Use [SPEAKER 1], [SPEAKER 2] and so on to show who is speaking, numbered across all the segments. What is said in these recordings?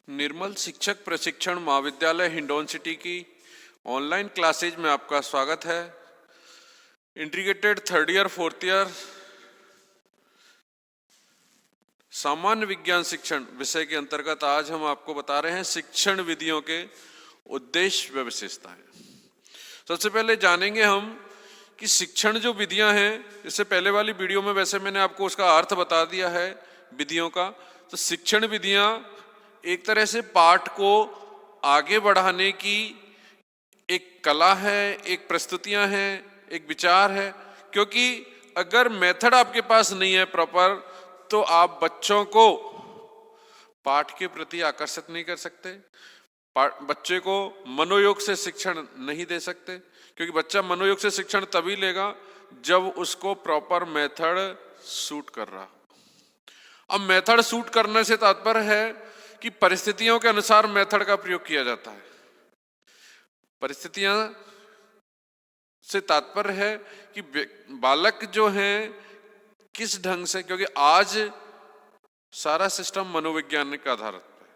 [SPEAKER 1] निर्मल शिक्षक प्रशिक्षण महाविद्यालय हिंडौन सिटी की ऑनलाइन क्लासेज में आपका स्वागत है। Integrated third year fourth year सामान्य विज्ञान शिक्षण विषय के अंतर्गत आज हम आपको बता रहे हैं शिक्षण विधियों के उद्देश्य व विशेषताएं। सबसे पहले जानेंगे हम कि शिक्षण जो विधियां हैं, इससे पहले वाली वीडियो में वैसे मैंने आपको उसका अर्थ बता दिया है विधियों का। तो शिक्षण विधियां एक तरह से पाठ को आगे बढ़ाने की एक कला है, एक प्रस्तुतियां हैं, एक विचार है। क्योंकि अगर मेथड आपके पास नहीं है प्रॉपर, तो आप बच्चों को पाठ के प्रति आकर्षित नहीं कर सकते, बच्चे को मनोयोग से शिक्षण नहीं दे सकते। क्योंकि बच्चा मनोयोग से शिक्षण तभी लेगा जब उसको प्रॉपर मेथड सूट कर रहा हो। अब मेथड सूट करने से तात्पर्य है कि परिस्थितियों के अनुसार मेथड का प्रयोग किया जाता है। परिस्थितियां से तात्पर्य है कि बालक जो हैं किस ढंग से, क्योंकि आज सारा सिस्टम मनोविज्ञान के आधार पर,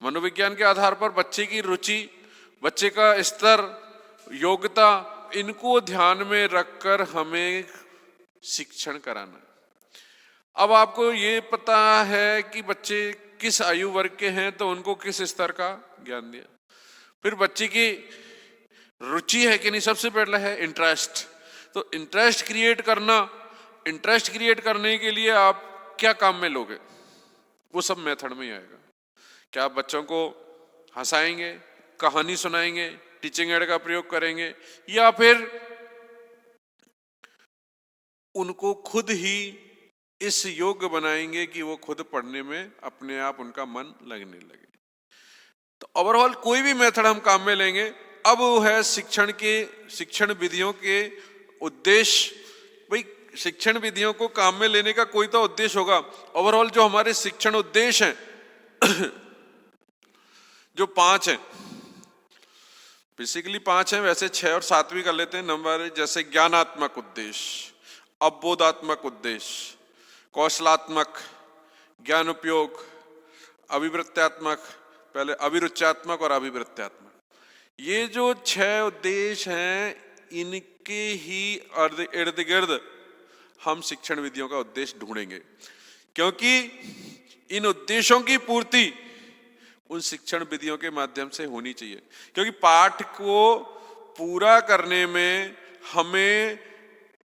[SPEAKER 1] मनोविज्ञान के आधार पर बच्चे की रुचि, बच्चे का स्तर, योग्यता, इनको ध्यान में रखकर हमें शिक्षण कराना है। अब आपको ये पता है कि बच्चे किस आयु वर्ग के हैं, तो उनको किस स्तर का ज्ञान दिया। फिर बच्चे की रुचि है कि नहीं, सबसे पहला है इंटरेस्ट। तो इंटरेस्ट क्रिएट करना, इंटरेस्ट क्रिएट करने के लिए आप क्या काम में लोगे, वो सब मेथड में ही आएगा। क्या आप बच्चों को हंसाएंगे, कहानी सुनाएंगे, टीचिंग एड का प्रयोग करेंगे, या फिर उनको खुद ही इस योग्य बनाएंगे कि वो खुद पढ़ने में अपने आप उनका मन लगने लगे। तो ओवरऑल कोई भी मेथड हम काम में लेंगे। अब वो है शिक्षण विधियों के उद्देश्य। भाई शिक्षण विधियों को काम में लेने का कोई तो उद्देश्य होगा। ओवरऑल जो हमारे शिक्षण उद्देश्य हैं जो 5 हैं, बेसिकली 5 हैं, वैसे 6 और 7 भी कर लेते हैं नंबर। जैसे ज्ञानात्मक उद्देश्य, अवबोधात्मक उद्देश्य, कौशलात्मक, ज्ञान उपयोग, अभिवृत्त्यात्मक, पहले अभिरुच्यात्मक और अभिवृत्त्यात्मक। ये जो 6 उद्देश्य हैं, इनके ही इर्द गिर्द हम शिक्षण विधियों का उद्देश्य ढूंढेंगे। क्योंकि इन उद्देश्यों की पूर्ति उन शिक्षण विधियों के माध्यम से होनी चाहिए। क्योंकि पाठ को पूरा करने में हमें,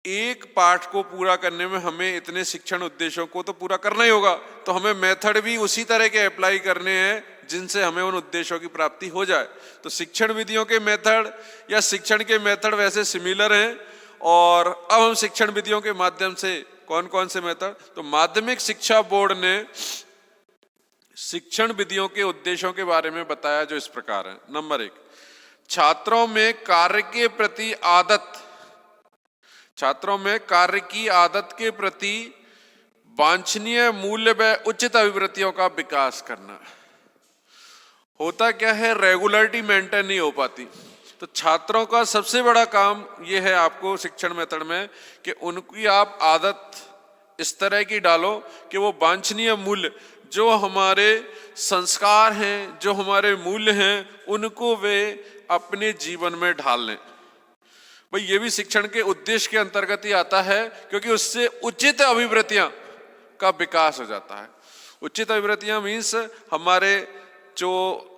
[SPEAKER 1] एक पाठ को पूरा करने में हमें इतने शिक्षण उद्देश्यों को तो पूरा करना ही होगा, तो हमें मेथड भी उसी तरह के अप्लाई करने हैं जिनसे हमें उन उद्देश्यों की प्राप्ति हो जाए। तो शिक्षण विधियों के मेथड या शिक्षण के मेथड वैसे सिमिलर हैं। और अब हम शिक्षण विधियों के माध्यम से कौन कौन से मेथड, तो माध्यमिक शिक्षा बोर्ड ने शिक्षण विधियों के उद्देश्यों के बारे में बताया जो इस प्रकार है। नंबर 1, छात्रों में कार्य के प्रति आदत, छात्रों में कार्य की आदत के प्रति वांछनीय मूल्य व उचित अभिवृत्तियों का विकास करना। होता क्या है, रेगुलरिटी मेंटेन नहीं हो पाती। तो छात्रों का सबसे बड़ा काम यह है आपको शिक्षण मेथड में कि उनकी आप आदत इस तरह की डालो कि वो वांछनीय मूल्य, जो हमारे संस्कार हैं, जो हमारे मूल्य हैं, उनको वे अपने जीवन में ढाल लें। भाई ये भी शिक्षण के उद्देश्य के अंतर्गत ही आता है, क्योंकि उससे उचित अभिवृत्तियां का विकास हो जाता है। उचित अभिवृत्तियां मीन्स हमारे जो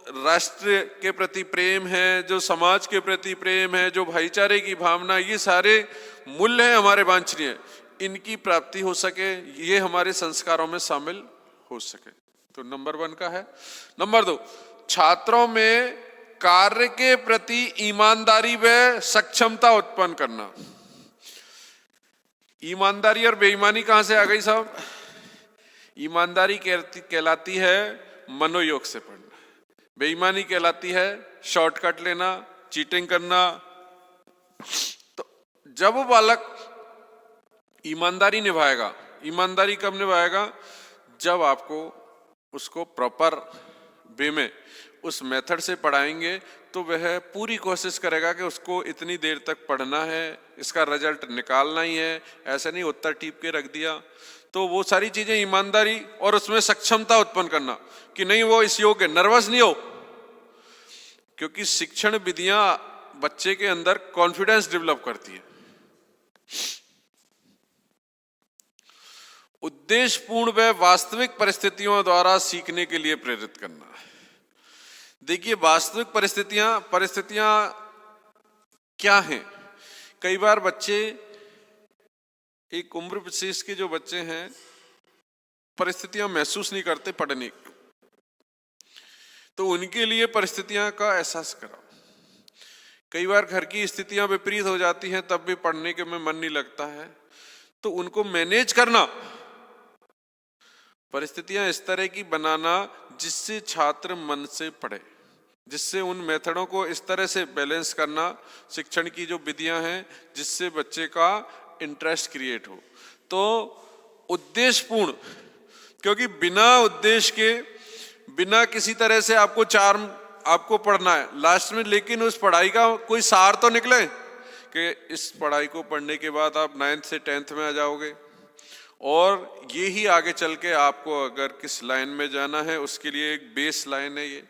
[SPEAKER 1] राष्ट्र के प्रति प्रेम है, जो समाज के प्रति प्रेम है, जो भाईचारे की भावना, ये सारे मूल्य हैं हमारे वांछनीय, इनकी प्राप्ति हो सके, ये हमारे संस्कारों में शामिल हो सके। तो नंबर 1 का है। नंबर 2, छात्रों में कार्य के प्रति ईमानदारी व सक्षमता उत्पन्न करना। ईमानदारी और बेईमानी कहां से आ गई साहब? ईमानदारी कहलाती है मनोयोग से पढ़ना, बेईमानी कहलाती है शॉर्टकट लेना, चीटिंग करना। तो जब वो बालक ईमानदारी निभाएगा, ईमानदारी कब निभाएगा? जब आपको उसको प्रॉपर वे में उस मेथड से पढ़ाएंगे, तो वह पूरी कोशिश करेगा कि उसको इतनी देर तक पढ़ना है, इसका रिजल्ट निकालना ही है, ऐसे नहीं उत्तर टीप के रख दिया। तो वो सारी चीजें ईमानदारी और उसमें सक्षमता उत्पन्न करना कि नहीं वो इस योग्य, नर्वस नहीं हो, क्योंकि शिक्षण विधियां बच्चे के अंदर कॉन्फिडेंस डेवलप करती है। उद्देश्यपूर्ण व वास्तविक परिस्थितियों द्वारा सीखने के लिए प्रेरित करना। देखिए वास्तविक परिस्थितियां क्या हैं। कई बार बच्चे, एक उम्र विशेष के जो बच्चे हैं, परिस्थितियां महसूस नहीं करते पढ़ने की, तो उनके लिए परिस्थितियां का एहसास कराओ। कई बार घर की स्थितियां विपरीत हो जाती हैं, तब भी पढ़ने के में मन नहीं लगता है, तो उनको मैनेज करना, परिस्थितियां इस तरह की बनाना जिससे छात्र मन से पढ़े, जिससे उन मेथडों को इस तरह से बैलेंस करना, शिक्षण की जो विधियां हैं, जिससे बच्चे का इंटरेस्ट क्रिएट हो। तो उद्देश्यपूर्ण, क्योंकि बिना उद्देश्य के, बिना किसी तरह से आपको पढ़ना है लास्ट में, लेकिन उस पढ़ाई का कोई सार तो निकले कि इस पढ़ाई को पढ़ने के बाद आप 9th से 10th में आ जाओगे, और ये ही आगे चल के आपको अगर किस लाइन में जाना है उसके लिए एक बेस लाइन है ये।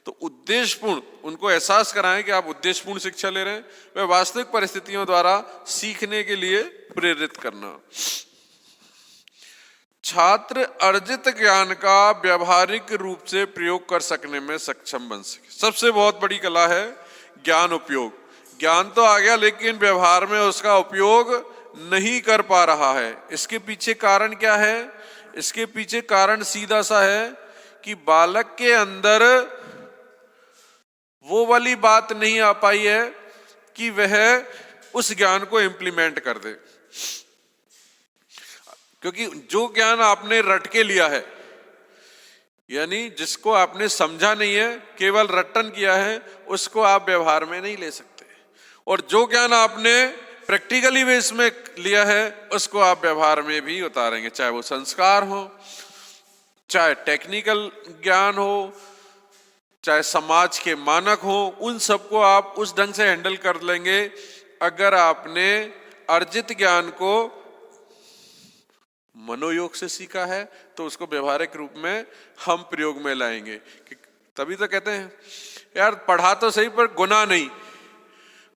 [SPEAKER 1] तो उद्देश्यपूर्ण, उनको एहसास कराएं कि आप उद्देश्यपूर्ण शिक्षा ले रहे हैं, वह वास्तविक परिस्थितियों द्वारा सीखने के लिए प्रेरित करना। छात्र अर्जित ज्ञान का व्यवहारिक रूप से प्रयोग कर सकने में सक्षम बन सके। सबसे बहुत बड़ी कला है ज्ञान उपयोग। ज्ञान तो आ गया लेकिन व्यवहार में उसका उपयोग नहीं कर पा रहा है। इसके पीछे कारण क्या है? इसके पीछे कारण सीधा सा है कि बालक के अंदर वो वाली बात नहीं आ पाई है कि वह उस ज्ञान को इंप्लीमेंट कर दे। क्योंकि जो ज्ञान आपने रट के लिया है, यानी जिसको आपने समझा नहीं है, केवल रटन किया है, उसको आप व्यवहार में नहीं ले सकते। और जो ज्ञान आपने प्रैक्टिकली बेस में लिया है, उसको आप व्यवहार में भी उतारेंगे, चाहे वो संस्कार हो, चाहे टेक्निकल ज्ञान हो, चाहे समाज के मानक हो, उन सबको आप उस ढंग से हैंडल कर लेंगे अगर आपने अर्जित ज्ञान को मनोयोग से सीखा है, तो उसको व्यवहारिक रूप में हम प्रयोग में लाएंगे। तभी तो कहते हैं यार पढ़ा तो सही पर गुना नहीं।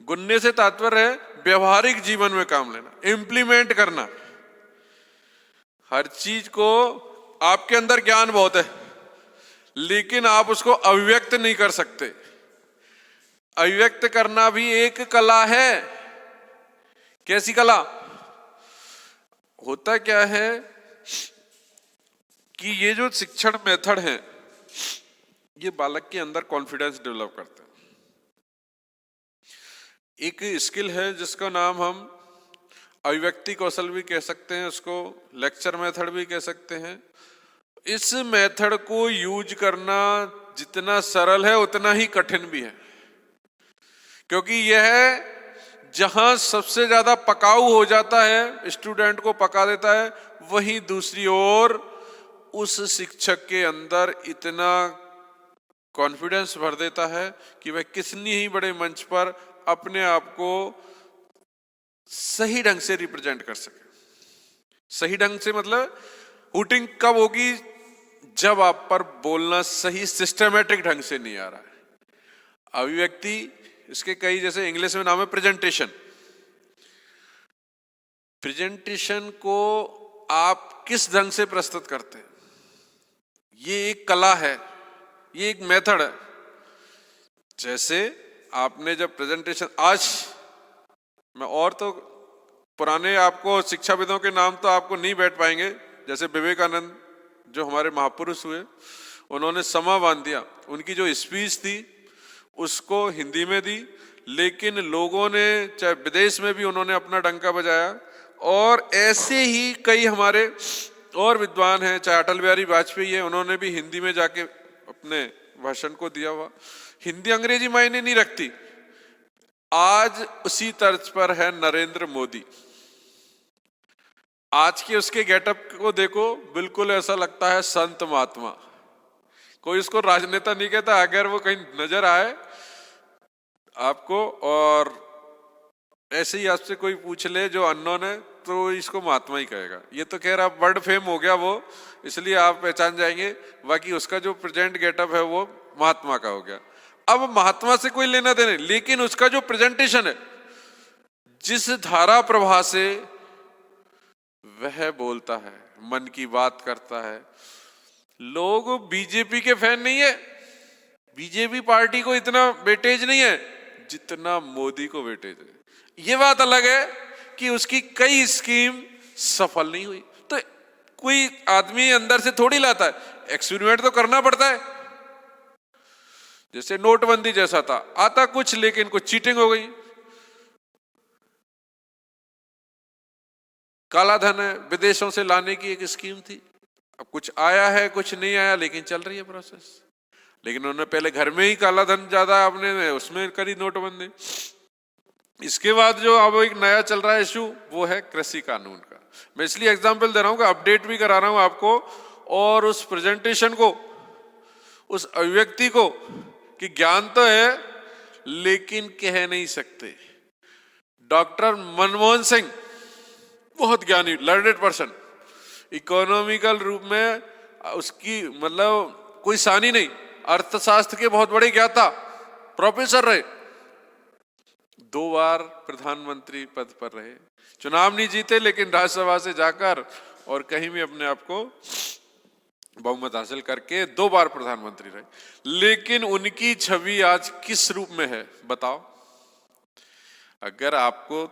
[SPEAKER 1] गुनने से तात्पर्य है व्यवहारिक जीवन में काम लेना, इंप्लीमेंट करना। हर चीज को, आपके अंदर ज्ञान बहुत है लेकिन आप उसको अभिव्यक्त नहीं कर सकते। अभिव्यक्त करना भी एक कला है। कैसी कला? होता क्या है कि ये जो शिक्षण मेथड है, ये बालक के अंदर कॉन्फिडेंस डेवलप करते हैं। एक स्किल है जिसका नाम हम अभिव्यक्ति कौशल भी कह सकते हैं, उसको लेक्चर मेथड भी कह सकते हैं। इस मेथड को यूज करना जितना सरल है उतना ही कठिन भी है, क्योंकि यह जहां सबसे ज्यादा पकाऊ हो जाता है, स्टूडेंट को पका देता है, वहीं दूसरी ओर उस शिक्षक के अंदर इतना कॉन्फिडेंस भर देता है कि वह कितनी ही बड़े मंच पर अपने आप को सही ढंग से रिप्रेजेंट कर सके। सही ढंग से मतलब हुटिंग कब होगी? जब आप पर बोलना सही सिस्टमेटिक ढंग से नहीं आ रहा है। अभिव्यक्ति, इसके कई, जैसे इंग्लिश में नाम है प्रेजेंटेशन। प्रेजेंटेशन को आप किस ढंग से प्रस्तुत करते हैं, ये एक कला है, ये एक मेथड है। जैसे आपने जब प्रेजेंटेशन, आज मैं और तो पुराने आपको शिक्षाविदों के नाम तो आपको नहीं बैठ पाएंगे, जैसे विवेकानंद जो हमारे महापुरुष हुए, उन्होंने समा बांध दिया। उनकी जो स्पीच थी उसको हिंदी में दी, लेकिन लोगों ने, चाहे विदेश में भी उन्होंने अपना डंका बजाया। और ऐसे ही कई हमारे और विद्वान हैं, चाहे अटल बिहारी वाजपेयी है, उन्होंने भी हिंदी में जाके अपने भाषण को दिया हुआ। हिंदी अंग्रेजी मायने नहीं रखती। आज उसी तर्ज पर है नरेंद्र मोदी। आज के उसके गेटअप को देखो, बिल्कुल ऐसा लगता है संत महात्मा। कोई उसको राजनेता नहीं कहता, अगर वो कहीं नजर आए आपको, और ऐसे ही आपसे कोई पूछ ले जो अननोन है, तो इसको महात्मा ही कहेगा। ये तो कह रहा वर्ल्ड फेम हो गया वो, इसलिए आप पहचान जाएंगे, बाकी उसका जो प्रेजेंट गेटअप है वो महात्मा का हो गया। अब महात्मा से कोई लेना देना, लेकिन उसका जो प्रेजेंटेशन है, जिस धारा प्रवाह से वह बोलता है, मन की बात करता है, लोग बीजेपी के फैन नहीं है, बीजेपी पार्टी को इतना वेटेज नहीं है जितना मोदी को वेटेज है। ये बात अलग है कि उसकी कई स्कीम सफल नहीं हुई, तो कोई आदमी अंदर से थोड़ी लाता है, एक्सपेरिमेंट तो करना पड़ता है। जैसे नोटबंदी जैसा था, आता कुछ लेकिन कुछ चीटिंग हो गई, काला धन है, विदेशों से लाने की एक स्कीम थी, अब कुछ आया है कुछ नहीं आया, लेकिन चल रही है प्रोसेस। लेकिन उन्होंने पहले घर में ही काला धन ज्यादा आपने उसमें करी नोटबंदी। इसके बाद जो अब एक नया चल रहा है इशू, वो है कृषि कानून का। मैं इसलिए एग्जांपल दे रहा हूं कि अपडेट भी करा रहा हूं आपको, और उस प्रेजेंटेशन को, उस अभिव्यक्ति को, कि ज्ञान तो है लेकिन कह नहीं सकते। डॉक्टर मनमोहन सिंह बहुत ज्ञानी, लर्नेड पर्सन, इकोनॉमिकल रूप में उसकी मतलब कोई सानी नहीं, अर्थशास्त्र के बहुत बड़े ज्ञाता, प्रोफेसर रहे, 2 बार प्रधानमंत्री पद पर रहे, चुनाव नहीं जीते लेकिन राज्यसभा से जाकर और कहीं भी अपने आप को बहुमत हासिल करके 2 बार प्रधानमंत्री रहे। लेकिन उनकी छवि आज किस रूप में है बताओ? अगर आपको,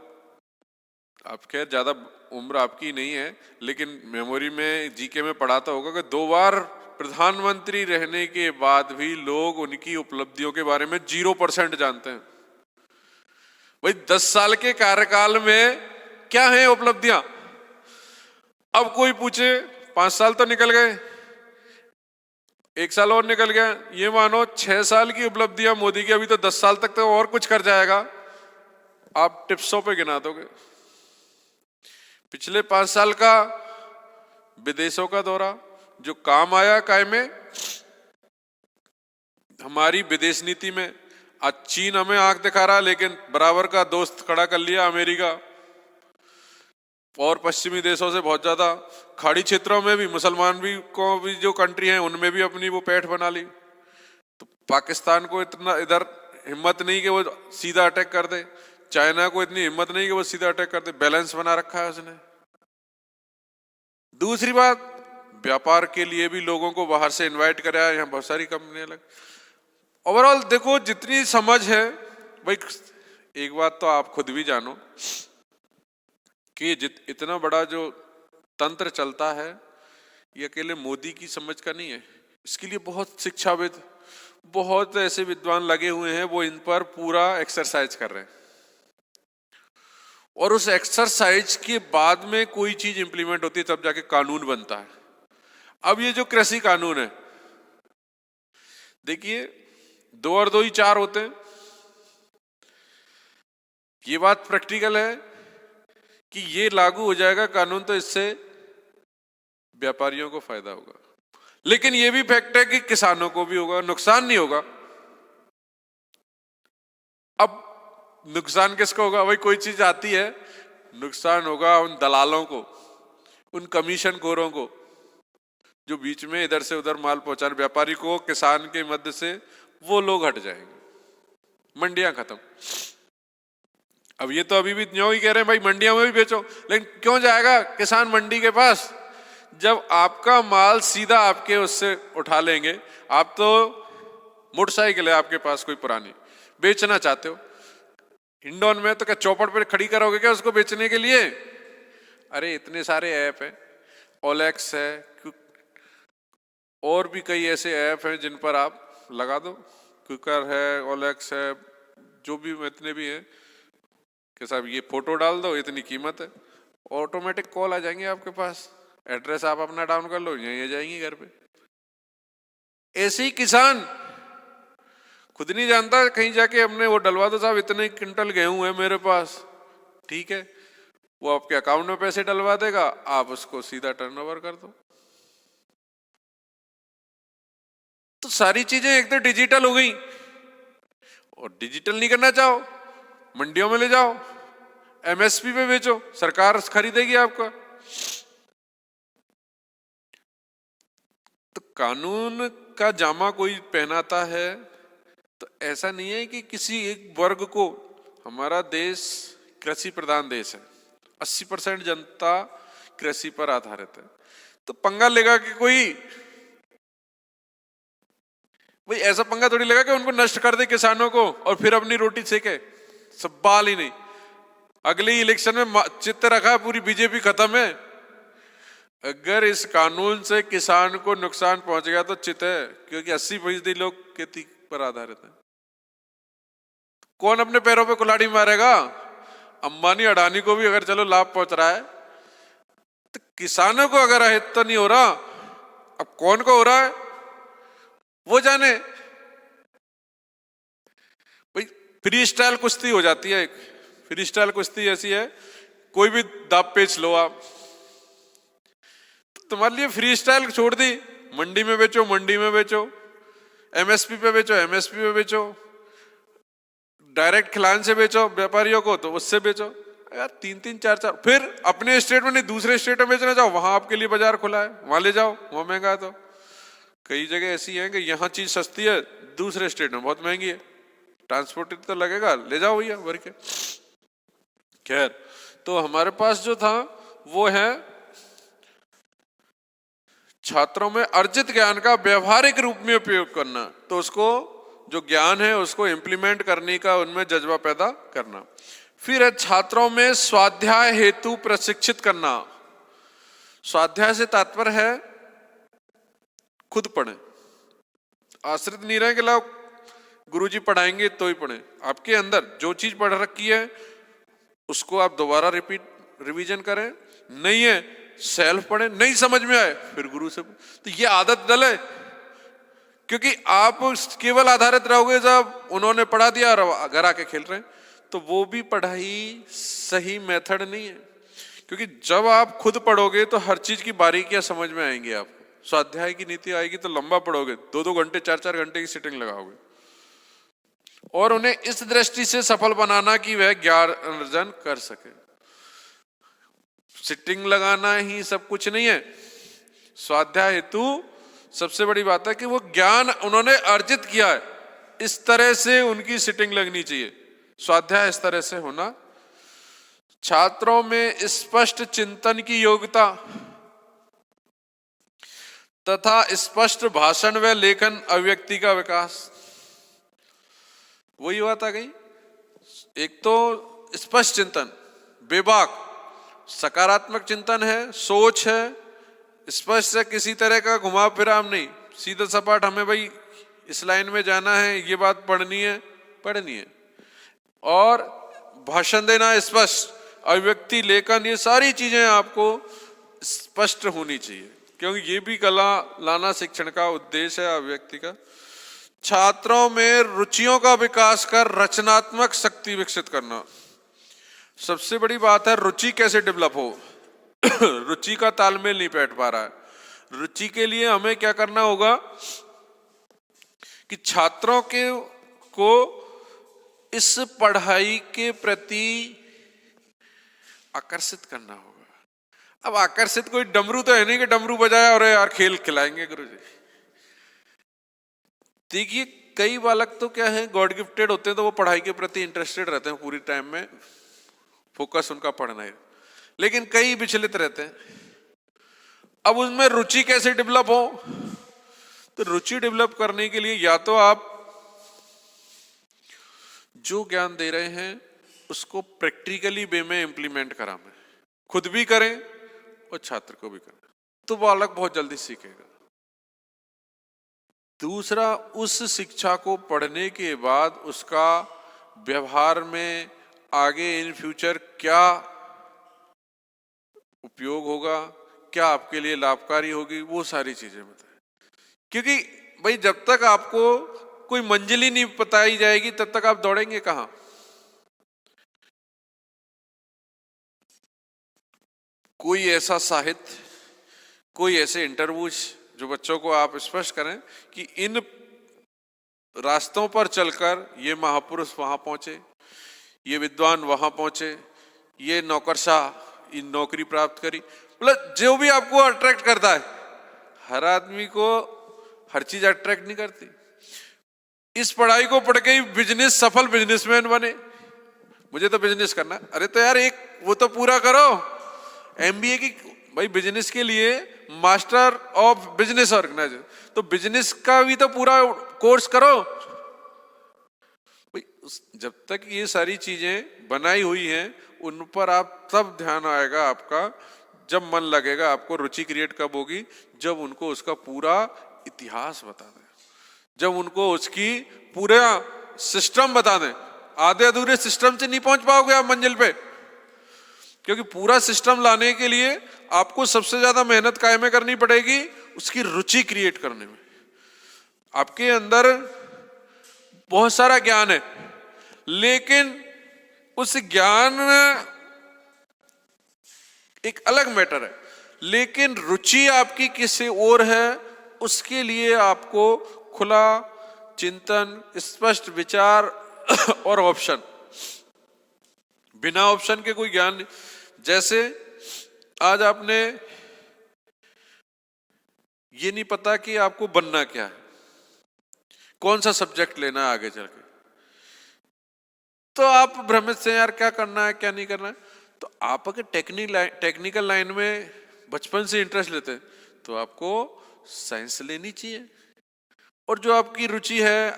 [SPEAKER 1] आप खैर ज्यादा उम्र आपकी नहीं है, लेकिन मेमोरी में जीके में पढ़ा तो होगा कि 2 बार प्रधानमंत्री रहने के बाद भी लोग उनकी उपलब्धियों के बारे में 0% जानते हैं। भाई 10 साल के कार्यकाल में क्या है उपलब्धियां? अब कोई पूछे 5 साल तो निकल गए, 1 साल और निकल गया, ये मानो 6 साल की उपलब्धियां मोदी की, अभी तो 10 साल तक तो और कुछ कर जाएगा, आप टिप्सों पे गिना दोगे। पिछले 5 साल का विदेशों का दौरा जो काम आया काय में, हमारी विदेश नीति में। आज चीन हमें आंख दिखा रहा, लेकिन बराबर का दोस्त खड़ा कर लिया अमेरिका, और पश्चिमी देशों से बहुत ज्यादा, खाड़ी क्षेत्रों में भी मुसलमान भी को भी जो कंट्री हैं उनमें भी अपनी वो पैठ बना ली। तो पाकिस्तान को इतना इधर हिम्मत नहीं कि वो सीधा अटैक कर दे, चाइना को इतनी हिम्मत नहीं कि वो सीधा अटैक कर दे, बैलेंस बना रखा है उसने। दूसरी बात, व्यापार के लिए भी लोगों को बाहर से इनवाइट कराया, यहाँ बहुत सारी कंपनियां लग। ओवरऑल देखो जितनी समझ है भाई, एक बात तो आप खुद भी जानो कि इतना बड़ा जो तंत्र चलता है ये अकेले मोदी की समझ का नहीं है, इसके लिए बहुत शिक्षाविद, बहुत ऐसे विद्वान लगे हुए हैं, वो इन पर पूरा एक्सरसाइज कर रहे हैं, और उस एक्सरसाइज के बाद में कोई चीज इंप्लीमेंट होती है तब जाके कानून बनता है। अब ये जो कृषि कानून है, देखिए 2 और 2 ही 4 होते हैं, ये बात प्रैक्टिकल है कि ये लागू हो जाएगा कानून तो इससे व्यापारियों को फायदा होगा, लेकिन ये भी फैक्ट है कि किसानों को भी होगा, नुकसान नहीं होगा। अब नुकसान किसको होगा? भाई कोई चीज आती है, नुकसान होगा उन दलालों को, उन कमीशन खोरों को, जो बीच में इधर से उधर माल पहुंचाने, व्यापारी को किसान के मध्य से वो लोग हट जाएंगे, मंडियां खत्म। अब ये तो अभी भी न्यों ही कह रहे हैं भाई मंडियों में भी बेचो, लेकिन क्यों जाएगा किसान मंडी के पास जब आपका माल सीधा आपके उससे उठा लेंगे? आप तो मोटरसाइकिल है आपके पास कोई पुरानी, बेचना चाहते हो, हिंडौन में तो क्या चौपड़ पर खड़ी करोगे क्या उसको बेचने के लिए? अरे इतने सारे ऐप हैं, ओलेक्स है, और भी कई ऐसे ऐप हैं जिन पर आप लगा दो, क्विकर है, ओलेक्स है, जो भी इतने भी हैं कि साहब ये फोटो डाल दो, इतनी कीमत है, ऑटोमेटिक कॉल आ जाएंगे आपके पास, एड्रेस आप अपना डाउन कर लो, यहीं आ जाएंगे घर पे। ऐसे ही किसान खुद नहीं जानता, कहीं जाके हमने वो डलवा दो, साहब इतने क्विंटल गेहूं है मेरे पास, ठीक है, वो आपके अकाउंट में पैसे डलवा देगा, आप उसको सीधा टर्नओवर कर दो। तो सारी चीजें एक तो डिजिटल हो गई, और डिजिटल नहीं करना चाहो मंडियों में ले जाओ, एमएसपी पे बेचो, सरकार खरीदेगी आपका। तो कानून का जामा कोई पहनाता है तो ऐसा नहीं है कि किसी एक वर्ग को, हमारा देश कृषि प्रधान देश है, 80% जनता कृषि पर आधारित है, तो पंगा लेगा कि कोई, भाई ऐसा पंगा थोड़ी लगा कि उनको नष्ट कर दे किसानों को और फिर अपनी रोटी सेके, सब बाल ही नहीं। अगले इलेक्शन में चित्त रखा पूरी बीजेपी खत्म है। अगर इस कानून से किसान को नुकसान पहुंच गया तो चित है, क्योंकि 80% लोग खेती पर आधारित है। कौन अपने पैरों पे कुल्हाड़ी मारेगा? अंबानी अडानी को भी अगर चलो लाभ पहुंच रहा है तो किसानों को अगर अहित तो नहीं हो रहा, अब कौन को हो रहा है वो जाने। भाई फ्री स्टाइल कुश्ती हो जाती है। एक फ्री स्टाइल कुश्ती ऐसी है, कोई भी दाव पेच लो आप, तो तुम्हारे लिए फ्री स्टाइल छोड़ दी, मंडी में बेचो, मंडी में बेचो, एमएसपी पे बेचो, एमएसपी पे बेचो, डायरेक्ट खिलान से बेचो व्यापारियों को तो उससे बेचो। यार 3-3, 4-4, फिर अपने स्टेट में नहीं दूसरे स्टेट में बेचना जाओ, वहां आपके लिए बाजार खुला है, वहां ले जाओ, वहां महंगा है। तो कई जगह ऐसी है कि यहाँ चीज सस्ती है, दूसरे स्टेट में बहुत महंगी है, ट्रांसपोर्ट तो लगेगा, ले जाओ भैया भर के। खैर, तो हमारे पास जो था वो है छात्रों में अर्जित ज्ञान का व्यवहारिक रूप में उपयोग करना, तो उसको जो ज्ञान है उसको इंप्लीमेंट करने का उनमें जज्बा पैदा करना। फिर है छात्रों में स्वाध्याय हेतु प्रशिक्षित करना। स्वाध्याय से तात्पर्य है खुद पढ़ें, आश्रित नहीं रहे कि लाओ गुरुजी पढ़ाएंगे तो ही पढ़ें। आपके अंदर जो चीज पढ़ रखी है उसको आप दोबारा रिवीजन करें, नहीं है सेल्फ पढ़ें, नहीं समझ में आए फिर गुरु से। तो ये आदत डले, क्योंकि आप केवल आधारित रहोगे जब उन्होंने पढ़ा दिया और घर आके खेल रहे हैं, तो वो भी पढ़ाई सही मेथड नहीं है। क्योंकि जब आप खुद पढ़ोगे तो हर चीज की बारीकियां समझ में आएंगी आपको। स्वाध्याय की नीति आएगी तो लंबा पढ़ोगे, 2-2 घंटे 4-4 घंटे की सिटिंग लगाओगे, और उन्हें इस दृष्टि से सफल बनाना कि वह ज्ञान अर्जन कर सके। सिटिंग लगाना ही सब कुछ नहीं है। स्वाध्याय हेतु सबसे बड़ी बात है कि वो ज्ञान उन्होंने अर्जित किया है, इस तरह से उनकी सिटिंग लगनी चाहिए। स्वाध्याय इस तरह से होना। छात्रों में स्पष्ट चिंतन की योग्यता तथा स्पष्ट भाषण व लेखन अभिव्यक्ति का विकास। वही बात आ गई, एक तो स्पष्ट चिंतन, बेबाक सकारात्मक चिंतन है, सोच है, स्पष्ट है, किसी तरह का घुमा फिराम नहीं, सीधा सपाट हमें भाई इस लाइन में जाना है, ये बात पढ़नी है। और भाषण देना स्पष्ट, अभिव्यक्ति लेखन, ये सारी चीजें आपको स्पष्ट होनी चाहिए, क्योंकि ये भी कला लाना शिक्षण का उद्देश्य है अभिव्यक्ति का। छात्रों में रुचियों का विकास कर रचनात्मक शक्ति विकसित करना। सबसे बड़ी बात है रुचि कैसे डेवलप हो। रुचि का तालमेल नहीं बैठ पा रहा है। रुचि के लिए हमें क्या करना होगा कि छात्रों को इस पढ़ाई के प्रति आकर्षित करना होगा। अब आकर्षित कोई डमरू तो है नहीं कि डमरू बजाया और यार खेल खिलाएंगे गुरुजी। देखिए कई बालक तो क्या है, गॉड गिफ्टेड होते हैं, तो वो पढ़ाई के प्रति इंटरेस्टेड रहते हैं, पूरी टाइम में फोकस उनका पढ़ना है, लेकिन कई विचलित रहते हैं। अब उसमें रुचि कैसे डेवलप हो, तो रुचि डेवलप करने के लिए या तो आप जो ज्ञान दे रहे हैं उसको प्रैक्टिकली वे में इंप्लीमेंट कराएं, खुद भी करें और छात्र को भी करें, तो बालक बहुत जल्दी सीखेगा। दूसरा, उस शिक्षा को पढ़ने के बाद उसका व्यवहार में आगे इन फ्यूचर क्या उपयोग होगा, क्या आपके लिए लाभकारी होगी, वो सारी चीजें बताएं। क्योंकि भाई जब तक आपको कोई मंजिल ही नहीं बताई जाएगी तब तक आप दौड़ेंगे कहां। कोई ऐसा साहित्य, कोई ऐसे इंटरव्यूज जो बच्चों को आप स्पष्ट करें कि इन रास्तों पर चलकर ये महापुरुष वहां पहुंचे, ये विद्वान वहां पहुंचे, ये नौकरशाह इन नौकरी प्राप्त करी, मतलब जो भी आपको अट्रैक्ट करता है। हर आदमी को हर चीज अट्रैक्ट नहीं करती। इस पढ़ाई को पढ़ के ही बिजनेस सफल बिजनेसमैन बने, मुझे तो बिजनेस करना। अरे तो यार एक वो तो पूरा करो एमबीए की, भाई बिजनेस के लिए मास्टर ऑफ बिजनेस ऑर्गेनाइजर, तो बिजनेस का भी तो पूरा कोर्स करो। भाई जब तक ये सारी चीजें बनाई हुई हैं उन पर आप तब ध्यान आएगा आपका, जब मन लगेगा आपको। रुचि क्रिएट कब होगी? जब उनको उसका पूरा इतिहास बता दें, जब उनको उसकी पूरा सिस्टम बता दें। आधे अधूरे सिस्टम से नहीं पहुंच पाओगे आप मंजिल पे, क्योंकि पूरा सिस्टम लाने के लिए आपको सबसे ज्यादा मेहनत काय में करनी पड़ेगी? उसकी रुचि क्रिएट करने में। आपके अंदर बहुत सारा ज्ञान है, लेकिन उस ज्ञान एक अलग मैटर है, लेकिन रुचि आपकी किसी और है, उसके लिए आपको खुला चिंतन, स्पष्ट विचार और ऑप्शन। बिना ऑप्शन के कोई ज्ञान नहीं। जैसे आज आपने ये नहीं पता कि आपको बनना क्या है, कौन सा सब्जेक्ट लेना है आगे चल के, तो आप भ्रमित से यार क्या करना है क्या नहीं करना है। तो आप अगर टेक्निकल लाइन में बचपन से इंटरेस्ट लेते हैं तो आपको साइंस लेनी चाहिए। और जो आपकी रुचि है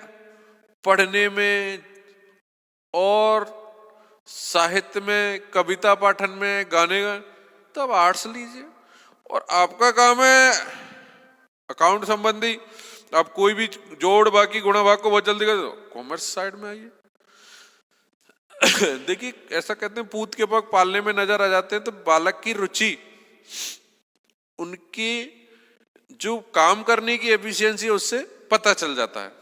[SPEAKER 1] पढ़ने में और साहित्य में, कविता पाठन में, गाने का, तो आप आर्ट्स लीजिए। और आपका काम है अकाउंट संबंधी, आप कोई भी जोड़ बाकी गुणा भाग को बहुत जल्दी कर दो, कॉमर्स साइड में आइए। देखिए ऐसा कहते हैं पूत के पग पालने में नजर आ जाते हैं, तो बालक की रुचि, उनकी जो काम करने की एफिशिएंसी है उससे पता चल जाता है।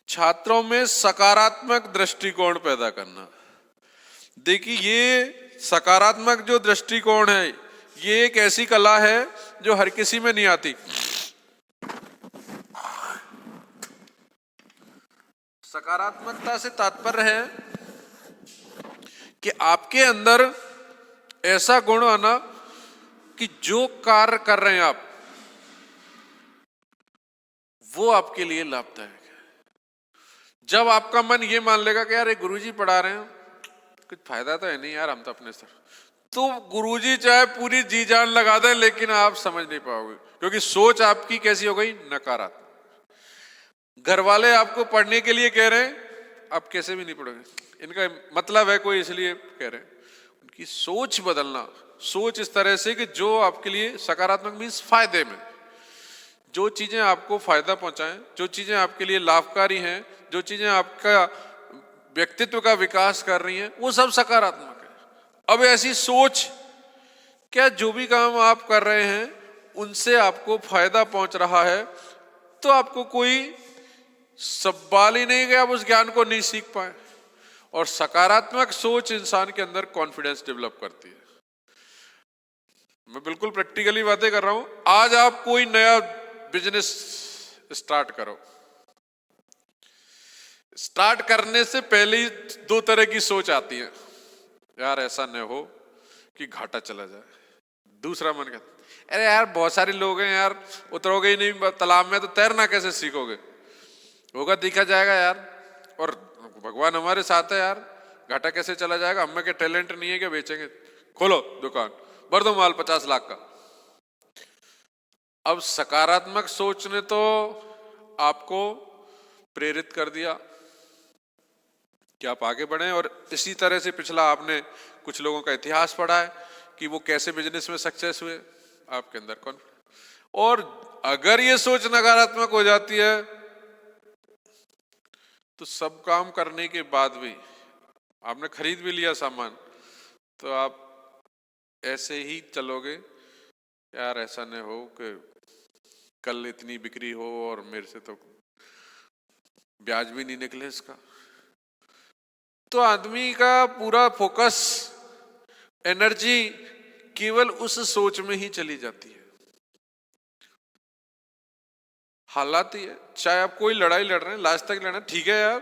[SPEAKER 1] छात्रों में सकारात्मक दृष्टिकोण पैदा करना। देखिए ये सकारात्मक जो दृष्टिकोण है ये एक ऐसी कला है जो हर किसी में नहीं आती। सकारात्मकता से तात्पर्य है कि आपके अंदर ऐसा गुण आना कि जो कार्य कर रहे हैं आप वो आपके लिए लाभदायक है। जब आपका मन ये मान लेगा कि यार एक गुरुजी पढ़ा रहे हैं, कुछ फायदा तो है नहीं यार, हम तो अपने सर, तो गुरुजी चाहे पूरी जी जान लगा दें लेकिन आप समझ नहीं पाओगे, क्योंकि सोच आपकी कैसी हो गई? नकारात्मक। घर वाले आपको पढ़ने के लिए कह रहे हैं, आप कैसे भी नहीं पढ़ोगे, इनका मतलब है कोई इसलिए कह रहे हैं। उनकी सोच बदलना, सोच इस तरह से कि जो आपके लिए सकारात्मक मीन्स फायदे में, जो चीजें आपको फायदा पहुंचाएं, जो चीजें आपके लिए लाभकारी हैं, जो चीजें आपका व्यक्तित्व का विकास कर रही हैं, वो सब सकारात्मक है। अब ऐसी सोच, क्या जो भी काम आप कर रहे हैं उनसे आपको फायदा पहुंच रहा है, तो आपको कोई सवाल ही नहीं कि आप उस ज्ञान को नहीं सीख पाए। और सकारात्मक सोच इंसान के अंदर कॉन्फिडेंस डेवलप करती है। मैं बिल्कुल प्रैक्टिकली बातें कर रहा हूं। आज आप कोई नया बिजनेस स्टार्ट करो, स्टार्ट करने से पहले ही दो तरह की सोच आती है, यार ऐसा न हो कि घाटा चला जाए। दूसरा मन कहता अरे यार बहुत सारे लोग हैं यार, उतरोगे ही नहीं तालाब में तो तैरना कैसे सीखोगे, होगा दिखा जाएगा यार, और भगवान हमारे साथ है यार, घाटा कैसे चला जाएगा, हमें क्या टैलेंट नहीं है क्या, बेचेंगे, खोलो दुकान, भर दो माल 50 लाख का। अब सकारात्मक सोच ने तो आपको प्रेरित कर दिया कि आप आगे बढ़े। और इसी तरह से पिछला आपने कुछ लोगों का इतिहास पढ़ा है कि वो कैसे बिजनेस में सक्सेस हुए, आपके अंदर कॉन्फिडेंस। और अगर ये सोच नकारात्मक हो जाती है तो सब काम करने के बाद भी, आपने खरीद भी लिया सामान, तो आप ऐसे ही चलोगे, यार ऐसा न हो कि कल इतनी बिक्री हो और मेरे से तो ब्याज भी नहीं निकले इसका। तो आदमी का पूरा फोकस, एनर्जी केवल उस सोच में ही चली जाती है। हालात ही है, चाहे आप कोई लड़ाई लड़ रहे हैं, लास्ट तक लड़ना ठीक है यार,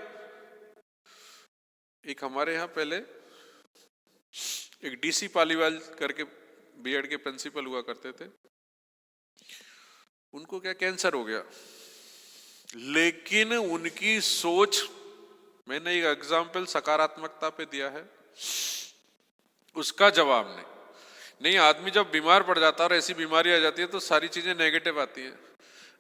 [SPEAKER 1] एक हमारे यहाँ पहले एक डीसी पालीवाल करके बीएड के प्रिंसिपल हुआ करते थे, उनको क्या कैंसर हो गया, लेकिन उनकी सोच, मैंने एक एग्जाम्पल सकारात्मकता पे दिया है, उसका जवाब नहीं। आदमी जब बीमार पड़ जाता है और ऐसी बीमारी आ जाती है तो सारी चीजें नेगेटिव आती हैं।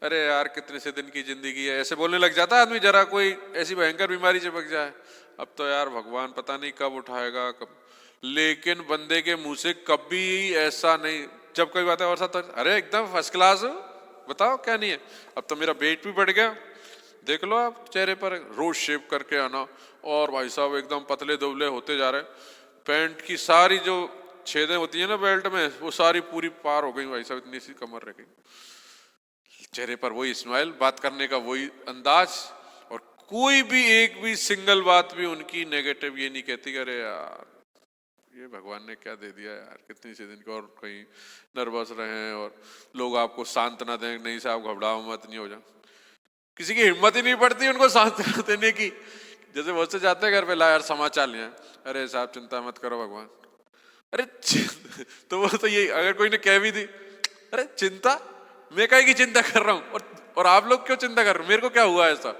[SPEAKER 1] अरे यार कितने से दिन की जिंदगी है, ऐसे बोलने लग जाता है आदमी, जरा कोई ऐसी भयंकर बीमारी चिपक जाए, अब तो यार भगवान पता नहीं कब उठाएगा कब। लेकिन बंदे के मुंह से कभी ऐसा नहीं, जब कोई बात है और साथ, अरे एकदम फर्स्ट क्लास हो, बताओ क्या नहीं है, अब तो मेरा वेट भी बढ़ गया, देख लो आप चेहरे पर, रोज शेव करके आना, और भाई साहब एकदम पतले दुबले होते जा रहे, पैंट की सारी जो छेदें होती है ना बेल्ट में, वो सारी पूरी पार हो गई भाई साहब, इतनी सी कमर रह गई, चेहरे पर वही स्माइल, बात करने का वही अंदाज, और कोई भी एक भी सिंगल बात भी उनकी नेगेटिव ये नहीं कहती, अरे यार ये भगवान ने क्या दे दिया यार, कितनी से दिन को, और कहीं नर्वस रहे और लोग आपको सांत्वना दें, नहीं साहब घबराओ मत, नहीं हो जाए, किसी की हिम्मत ही नहीं पड़ती उनको सांत्वना देने की। जैसे बहुत से जाते हैं घर पे, ला यार समाचार लिया, अरे साहब चिंता मत करो भगवान, अरे तो वो तो ये, अगर कोई ने कह भी दी, अरे चिंता, मैं काहे की चिंता कर रहा हूं, और आप लोग क्यों चिंता कर रहे हो, मेरे को क्या हुआ ऐसा।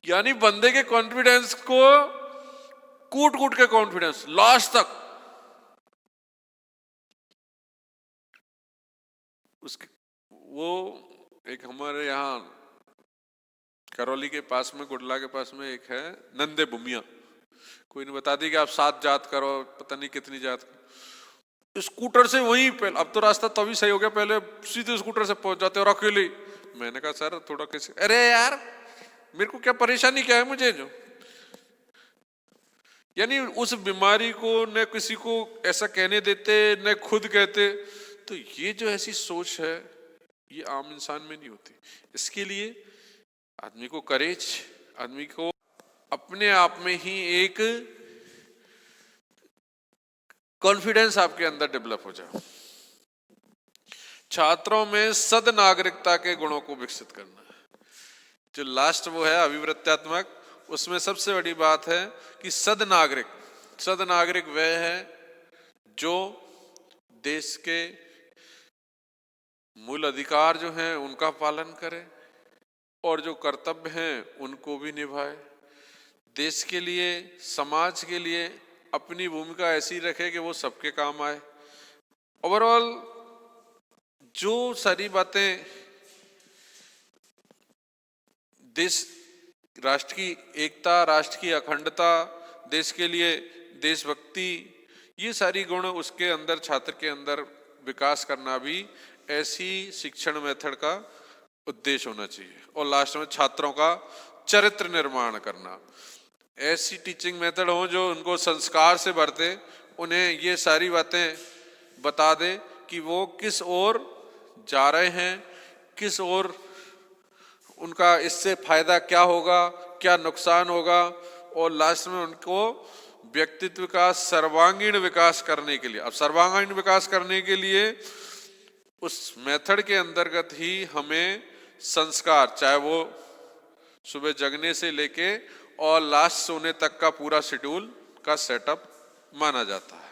[SPEAKER 1] यानी बंदे के कॉन्फिडेंस को कूट कूट के कॉन्फिडेंस लास्ट तक, उसके वो एक हमारे यहाँ करौली के पास में, गुडला के पास में एक है नंदे बुमिया, कोई ने बता दी कि आप 7 जात करो, पता नहीं कितनी जात, स्कूटर से वहीं पे, अब तो रास्ता तो भी सही हो गया, पहले सीधे स्कूटर से पहुंच जाते और अकेले। मैंने कहा सर थोड़ा कैसे, अरे यार मेरे को क्या परेशानी क्या है मुझे जो, यानी उस बीमारी को न किसी को ऐसा कहने देते न खुद कहते, तो ये जो ऐसी सोच है ये आम इंसान में नहीं होती। इसके लिए आदमी को करेज, आदमी को अपने आप में ही एक कॉन्फिडेंस आपके अंदर डेवलप हो जाए। छात्रों में सद नागरिकता के गुणों को विकसित करना है। जो लास्ट वो है अभिवृत्त्यात्मक, उसमें सबसे बड़ी बात है कि सद नागरिक वह है जो देश के मूल अधिकार जो हैं उनका पालन करे और जो कर्तव्य हैं उनको भी निभाए, देश के लिए समाज के लिए अपनी भूमिका ऐसी रखे कि वो सबके काम आए। ओवरऑल जो सारी बातें देश, राष्ट्र की एकता, राष्ट्र की अखंडता, देश के लिए देशभक्ति, ये सारी गुण उसके अंदर, छात्र के अंदर विकास करना भी ऐसी शिक्षण मेथड का उद्देश्य होना चाहिए। और लास्ट में छात्रों का चरित्र निर्माण करना, ऐसी टीचिंग मेथड हो जो उनको संस्कार से भरते, उन्हें ये सारी बातें बता दे कि वो किस ओर जा रहे हैं, किस ओर उनका इससे फायदा क्या होगा, क्या नुकसान होगा, और लास्ट में उनको व्यक्तित्व का सर्वांगीण विकास करने के लिए, अब सर्वांगीण विकास करने के लिए उस मेथड के अंतर्गत ही हमें संस्कार, चाहे वो सुबह जगने से लेके और लास्ट सोने तक का पूरा शेड्यूल का सेटअप माना जाता है।